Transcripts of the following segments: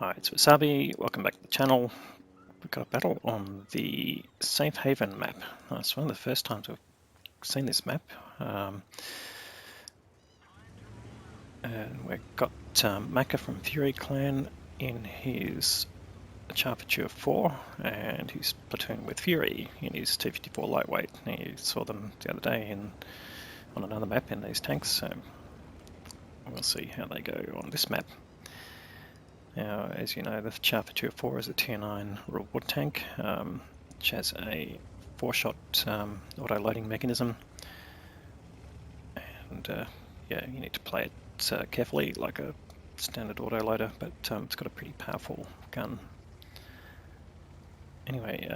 Hi, it's Wasabi. Welcome back to the channel. We've got a battle on the Safe Haven map. It's one of the first times we've seen this map. And we've got Maka from Fury Clan in his Char Futur 4, and he's platooned with Fury in his T-54 lightweight. You saw them the other day on another map in these tanks, so we'll see how they go on this map. Now, as you know, the Char Futur 4 is a Tier 9 reward tank, which has a 4-shot auto-loading mechanism. And yeah, you need to play it carefully, like a standard auto-loader, but it's got a pretty powerful gun. Anyway,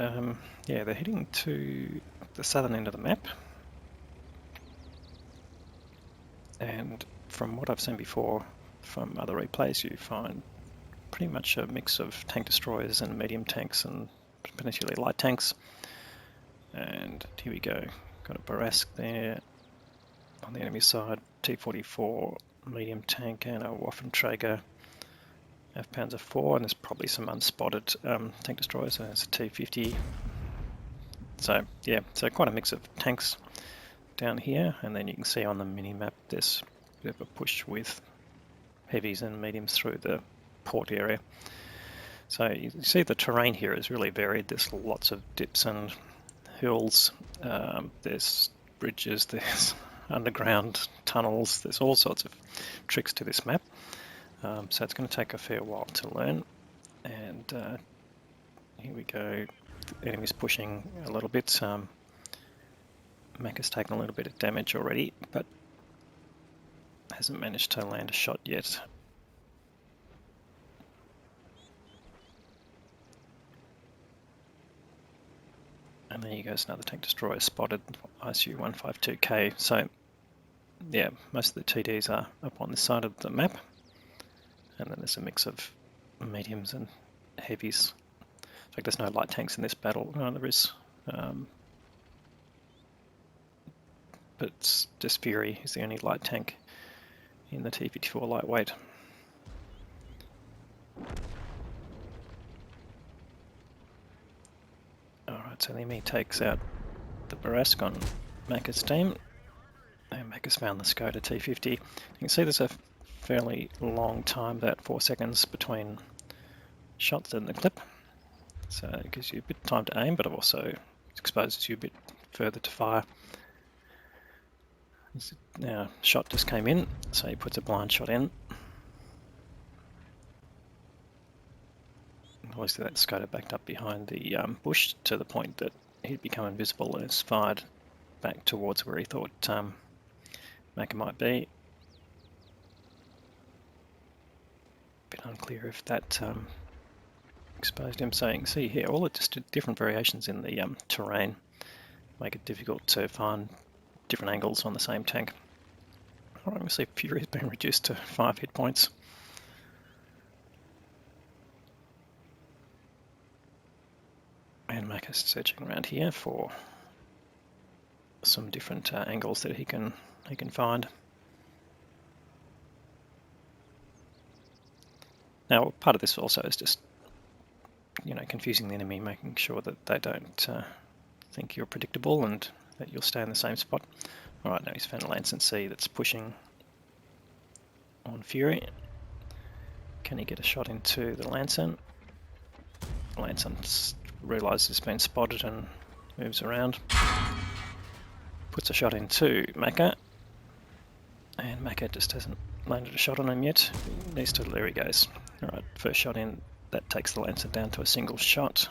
yeah, they're heading to the southern end of the map. And from what I've seen before from other replays, you find pretty much a mix of tank destroyers and medium tanks and potentially light tanks. And here we go, got a Barask there on the enemy side, T-44 medium tank and a Waffenträger F-Panzer 4, and there's probably some unspotted tank destroyers. There's a T-50. So yeah, so quite a mix of tanks down here, and then you can see on the mini-map there's a bit of a push with heavies and mediums through the port area. So you see the terrain here is really varied. There's lots of dips and hills, there's bridges, there's underground tunnels, there's all sorts of tricks to this map. So it's going to take a fair while to learn. And here we go, the enemy's pushing a little bit. Maka's taken a little bit of damage already, but hasn't managed to land a shot yet. And there you go, another tank destroyer spotted, ISU-152K. So yeah, most of the TDs are up on this side of the map. And then there's a mix of mediums and heavies. In fact, there's no light tanks in this battle. No, there is. But it's just Fury is the only light tank in the T-54 lightweight. Alright, so the enemy takes out the Barask on Maka's team. And Maka's found the Skoda T-50. You can see there's a fairly long time, about 4 seconds between shots in the clip. So it gives you a bit of time to aim, but also exposes you a bit further to fire. Now, shot just came in, so he puts a blind shot in. Obviously that Skoda backed up behind the bush to the point that he'd become invisible and it's fired back towards where he thought Maka might be. Bit unclear if that exposed him. So you can see here all the just different variations in the terrain make it difficult to find different angles on the same tank. Alright, we see Fury has been reduced to 5 hit points. And Maka's searching around here for some different angles that he can find. Now, part of this also is just, you know, confusing the enemy, making sure that they don't think you're predictable and that you'll stay in the same spot. Alright, now he's found a Lance and C that's pushing on Fury. Can he get a shot into the Lanson? Lanson realises he's been spotted and moves around. Puts a shot into Maka. And Maka just hasn't landed a shot on him yet. He needs to, there he goes. Alright, first shot in, that takes the Lancer down to a single shot.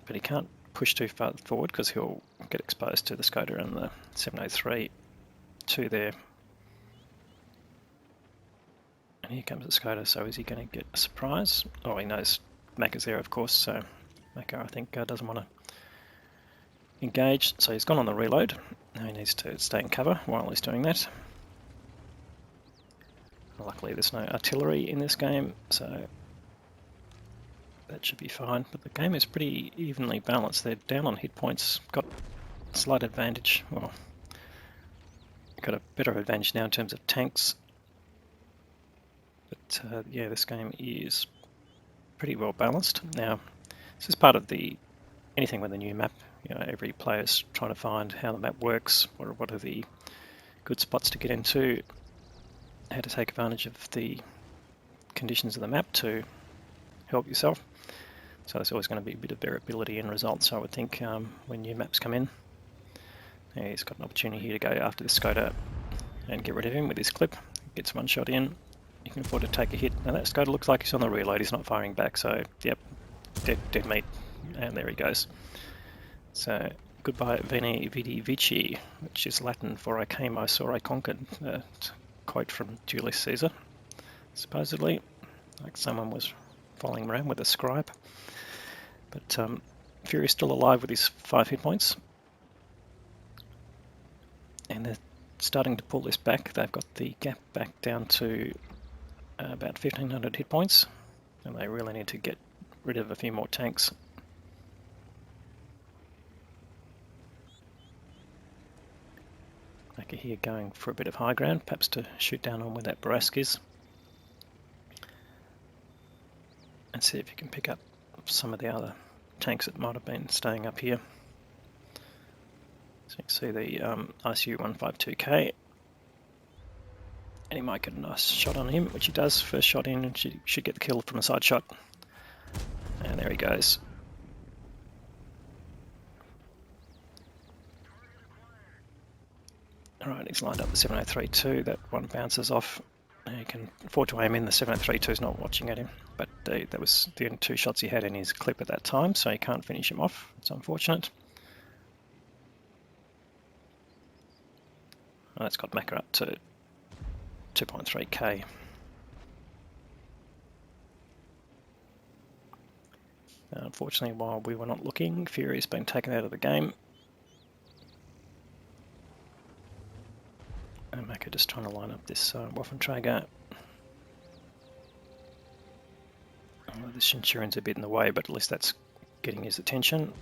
But he can't push too far forward because he'll get exposed to the Skoda and the 703 2 there. And here comes the Skoda, so is he going to get a surprise? Oh, he knows Maka's there, of course, so Maka, I think, doesn't want to engage, so he's gone on the reload. Now he needs to stay in cover while he's doing that. Luckily there's no artillery in this game, so that should be fine. But the game is pretty evenly balanced. They're down on hit points, got a slight advantage. Well, got a better advantage now in terms of tanks. yeah, this game is pretty well balanced. Now, this is part of anything with a new map. You know, every player's trying to find how the map works, what are the good spots to get into, how to take advantage of the conditions of the map to help yourself. So there's always going to be a bit of variability in results, I would think, when new maps come in. Yeah, he's got an opportunity here to go after the Skoda and get rid of him with his clip. Gets one shot in. You can afford to take a hit. Now that Skoda looks like he's on the reload, he's not firing back, so yep, dead meat. And there he goes. So goodbye Veni Vidi Vici, which is Latin for I came, I saw, I conquered. Quote from Julius Caesar, supposedly, like someone was following him around with a scribe. But Fury's still alive with his 5 hit points. And they're starting to pull this back. They've got the gap back down to about 1500 hit points. And they really need to get rid of a few more tanks. Maka here going for a bit of high ground, perhaps to shoot down on where that Barask is. And see if you can pick up some of the other tanks that might have been staying up here. So you can see the ICU 152K. And he might get a nice shot on him, which he does. First shot in, and should get the kill from a side shot. And there he goes. Alright, he's lined up the 7032. That one bounces off. Now you can afford to aim in. The 7032 is not watching at him, but that was the only 2 shots he had in his clip at that time, so he can't finish him off. It's unfortunate. And that's got Maka up to 2.3k. Unfortunately, while we were not looking, Fury's been taken out of the game. And Maka just trying to line up this Waffenträger. The Centurion's a bit in the way, but at least that's getting his attention.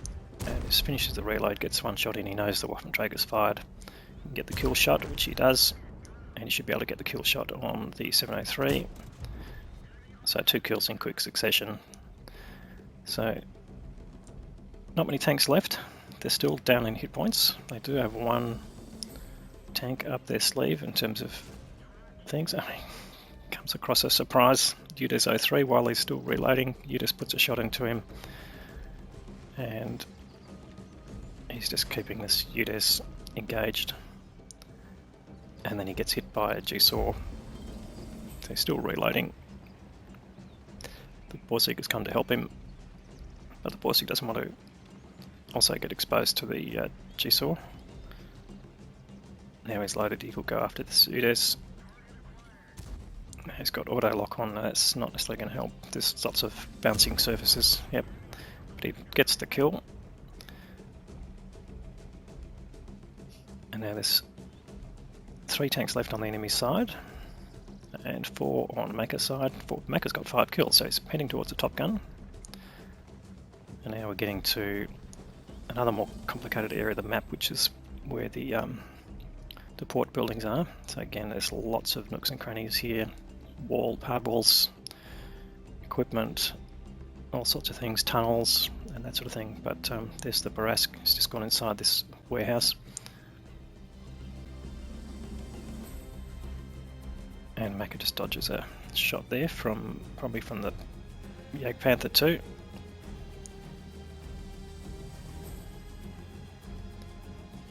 And as finishes the reload, gets one shot in, he knows the Waffenträger's fired. He can get the kill shot, which he does. And he should be able to get the kill shot on the 703. So 2 kills in quick succession. So not many tanks left. They're still down in hit points. They do have 1 tank up their sleeve in terms of things. I mean, comes across a surprise. Udes 03 while he's still reloading. Udes puts a shot into him. And he's just keeping this Udes engaged. And then he gets hit by a G-Saw. So he's still reloading. The Borsig has come to help him, but the Borsig doesn't want to also get exposed to the G-Saw. Now he's loaded, he could go after the Udes. He's got auto lock on, that's not necessarily going to help. There's lots of bouncing surfaces, yep. But he gets the kill. And now there's 3 tanks left on the enemy side, and 4 on Maka's side. Maka's got 5 kills, so he's heading towards the top gun. And now we're getting to another more complicated area of the map, which is where the port buildings are. So again, there's lots of nooks and crannies here, hard walls, equipment, all sorts of things, tunnels and that sort of thing. But there's the Barask, he's just gone inside this warehouse. And Maka just dodges a shot there probably from the Jagdpanther 2.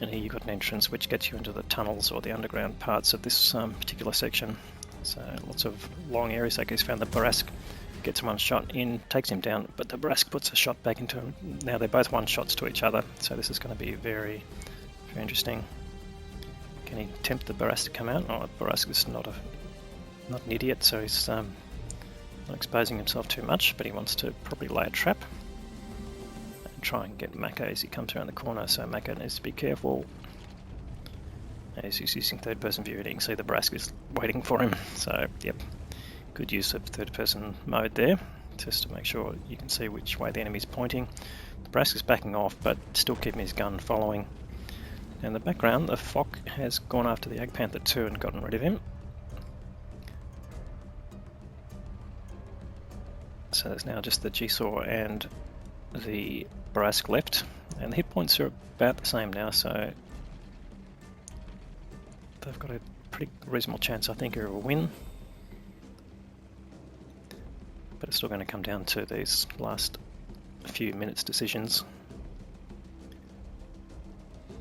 And here you've got an entrance which gets you into the tunnels or the underground parts of this particular section. So lots of long areas. Like he's found the Barask, gets 1 shot in, takes him down, but the Barask puts a shot back into him. Now they're both 1 shots to each other, so this is going to be very, very interesting. Can he tempt the Barask to come out? Oh, Barask is not an idiot, so he's not exposing himself too much, but he wants to probably lay a trap and try and get Maka as he comes around the corner, so Maka needs to be careful. As he's using third-person view, and you can see the Barask is waiting for him, so yep, good use of third-person mode there, just to make sure you can see which way the enemy's pointing. The Barask is backing off, but still keeping his gun following. In the background, the Fock has gone after the Jagdpanther 2 and gotten rid of him. So there's now just the Jigsaw and the Barask left, and the hit points are about the same now, so they've got a pretty reasonable chance, I think, of a win. But it's still going to come down to these last few minutes decisions.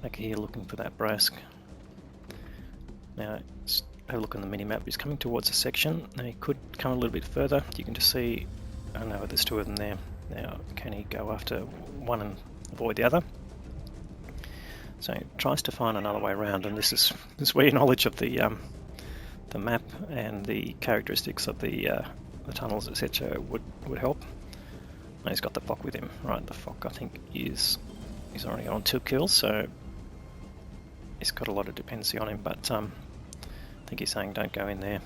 Back here looking for that Barask. Now, let's have a look on the mini-map. He's coming towards a section. Now he could come a little bit further. You can just see, oh no, there's two of them there. Now, can he go after one and avoid the other? So he tries to find another way around, and this is where your knowledge of the map and the characteristics of the tunnels, etc., would help. And he's got the Fock with him. Right, the Fock I think he's already on 2 kills, so he's got a lot of dependency on him, but I think he's saying don't go in there.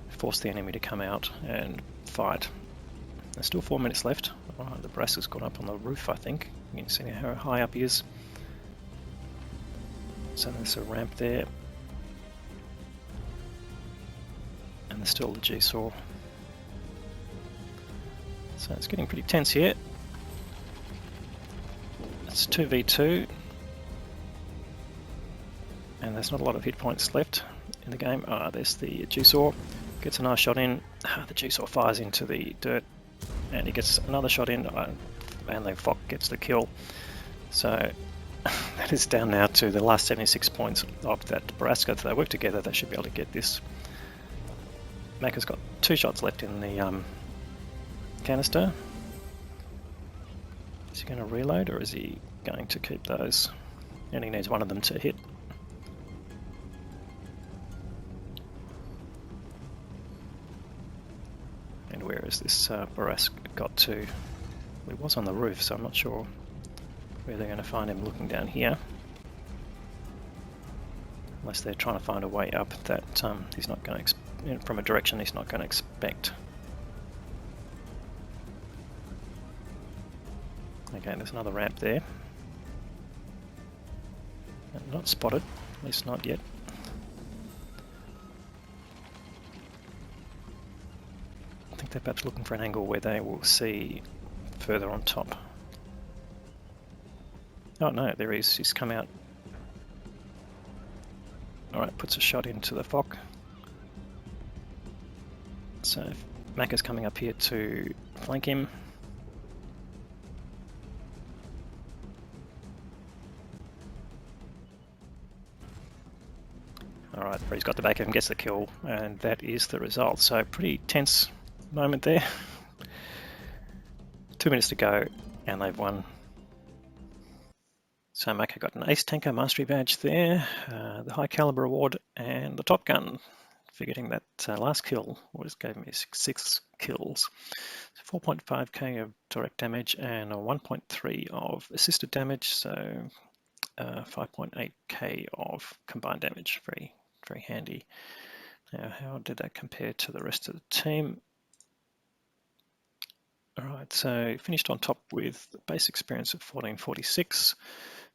Force the enemy to come out and fight. There's still 4 minutes left. Oh, the Barask has gone up on the roof, I think. You can see how high up he is. So there's a ramp there. And there's still the Jigsaw. So it's getting pretty tense here. It's 2v2. And there's not a lot of hit points left in the game. There's the Jigsaw. Gets a nice shot in. The Jigsaw fires into the dirt. And he gets another shot in, and the Fock gets the kill. So that is down now to the last 76 points of that Barask. If they work together, they should be able to get this. Macca's got 2 shots left in the canister. Is he going to reload, or is he going to keep those? And he needs one of them to hit. And where is this Barask got to? He was on the roof, so I'm not sure where they're going to find him looking down here. Unless they're trying to find a way up that he's not going to, from a direction he's not going to expect. Okay, there's another ramp there. Not spotted, at least not yet. I think they're perhaps looking for an angle where they will see further on top. Oh no, there he is. He's come out. Alright, puts a shot into the Fock. So Macca's coming up here to flank him. Alright, he's got the back of him, gets the kill, and that is the result. So pretty tense moment there. 2 minutes to go, and they've won. So Macca got an Ace Tanker Mastery Badge there, the High Caliber Award, and the Top Gun. Forgetting that last kill gave me 6 kills. So 4.5k of direct damage and a 1.3 of assisted damage, so 5.8k of combined damage. Very, very handy. Now, how did that compare to the rest of the team? Alright, so finished on top with base experience of 1446,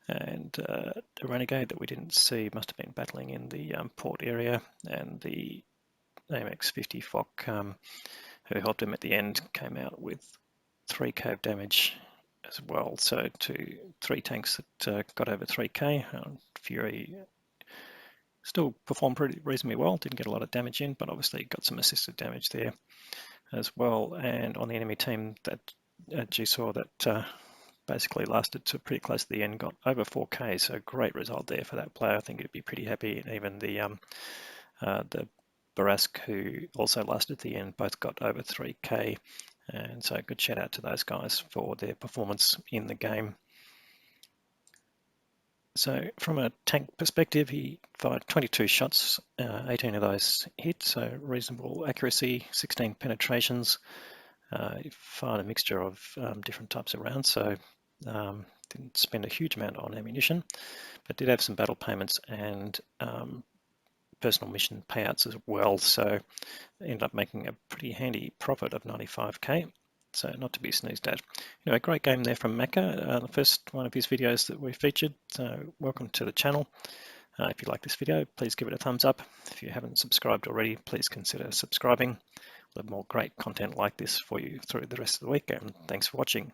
and a Renegade that we didn't see must have been battling in the port area, and the AMX-50 Fock, who helped him at the end, came out with 3k of damage as well. So 3 tanks that got over 3k. Fury still performed pretty reasonably well, didn't get a lot of damage in, but obviously got some assisted damage there as well. And on the enemy team, that Jigsaw that basically lasted to pretty close to the end, got over 4k, so great result there for that player. I think he'd be pretty happy. And even the Barask, who also lasted to the end, both got over 3k, and so good shout out to those guys for their performance in the game. So from a tank perspective, he fired 22 shots, 18 of those hit, so reasonable accuracy, 16 penetrations. He fired a mixture of different types of rounds, so didn't spend a huge amount on ammunition, but did have some battle payments and personal mission payouts as well, so ended up making a pretty handy profit of 95k. So not to be sneezed at. Anyway, great game there from Macca, the first one of his videos that we featured, so welcome to the channel. If you like this video, please give it a thumbs up. If you haven't subscribed already, please consider subscribing. more great content like this for you through the rest of the week. And thanks for watching.